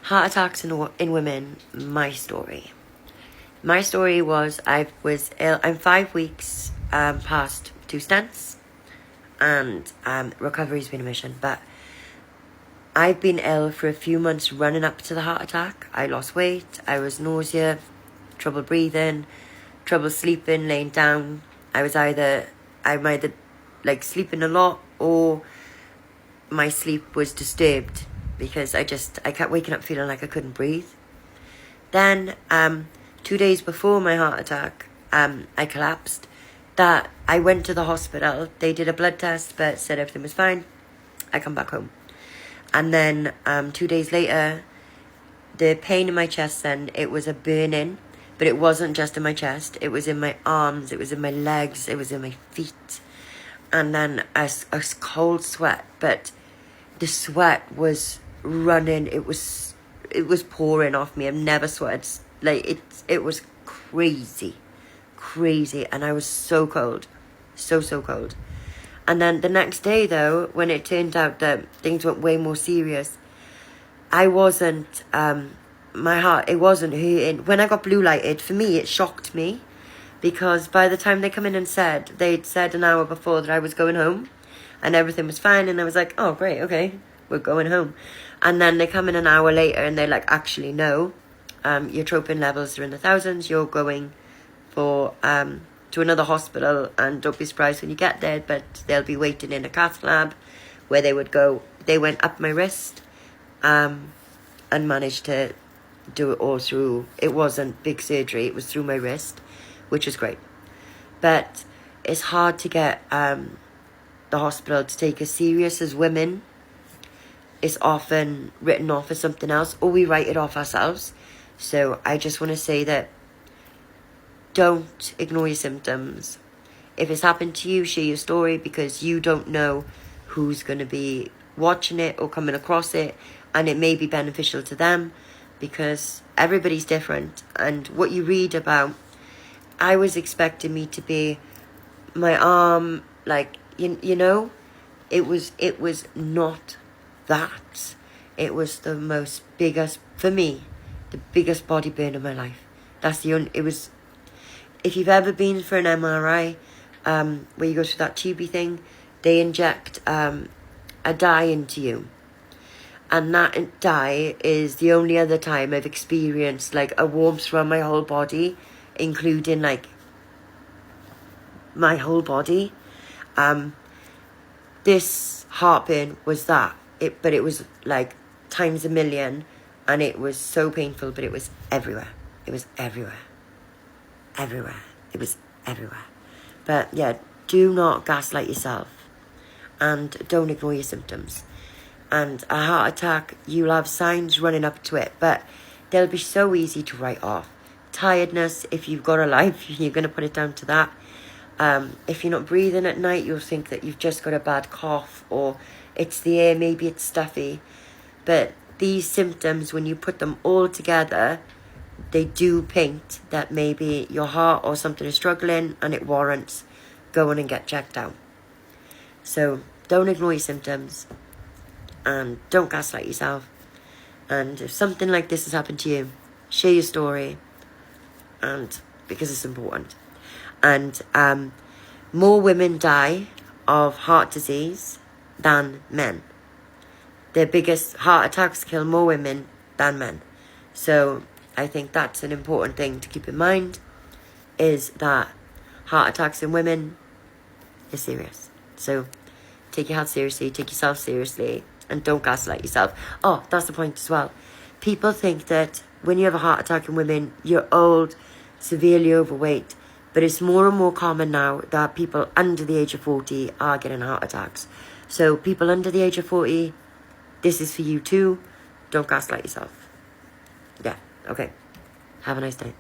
Heart attacks in women, my story. My story was I was ill. I'm 5 weeks past 2 stents, and recovery's been a mission. But I've been ill for a few months running up to the heart attack. I lost weight. I was nausea, trouble breathing, trouble sleeping, laying down. I'm either like sleeping a lot, or my sleep was disturbed because I kept waking up feeling like I couldn't breathe. Then 2 days before my heart attack, I collapsed. That I went to the hospital. They did a blood test, but said everything was fine. I come back home. And then 2 days later, the pain in my chest then, it was a burning, but it wasn't just in my chest. It was in my arms, it was in my legs, it was in my feet. And then a cold sweat, but the sweat was running. It was pouring off me. I've never sweated. Like, it was crazy. And I was so cold. So cold. And then the next day, though, when it turned out that things went way more serious, I wasn't, my heart, it wasn't hurting. When I got blue lighted, for me, it shocked me. Because by the time they come in and they'd said an hour before that I was going home. And everything was fine. And I was like, oh, great, okay, we're going home. And then they come in an hour later and they're like, actually, no. Your troponin levels are in the thousands. You're going for to another hospital, and don't be surprised when you get there, but they'll be waiting in a cath lab where they went up my wrist and managed to do it all through. It wasn't big surgery, it was through my wrist, which was great. But it's hard to get the hospital to take us serious as women. It's often written off as something else, or we write it off ourselves. So I just want to say that don't ignore your symptoms. If it's happened to you, share your story, because you don't know who's going to be watching it or coming across it, and it may be beneficial to them, because everybody's different. And what you read about, I was expecting me to be my arm, like, you know, it was not that. It was the biggest body burn of my life. If you've ever been for an MRI, where you go through that tubey thing, they inject a dye into you. And that dye is the only other time I've experienced like a warmth from my whole body, including like my whole body. This heartburn was that. But it was like times a million, and it was so painful, but it was everywhere. It was everywhere. It was everywhere. But yeah, do not gaslight yourself, and don't ignore your symptoms. And a heart attack, you'll have signs running up to it, but they'll be so easy to write off. Tiredness, if you've got a life, you're going to put it down to that. If you're not breathing at night, you'll think that you've just got a bad cough, or it's the air, maybe it's stuffy. But these symptoms, when you put them all together, they do paint that maybe your heart or something is struggling, and it warrants going and get checked out. So don't ignore your symptoms, and don't gaslight yourself. And if something like this has happened to you, share your story, and because it's important. And more women die of heart disease than men. The biggest heart attacks kill more women than men. So I think that's an important thing to keep in mind, is that heart attacks in women is serious. So take your health seriously, take yourself seriously, and don't gaslight yourself. Oh, that's the point as well. People think that when you have a heart attack in women, you're old, severely overweight. But it's more and more common now that people under the age of 40 are getting heart attacks. So people under the age of 40, this is for you too. Don't gaslight yourself. Yeah, okay. Have a nice day.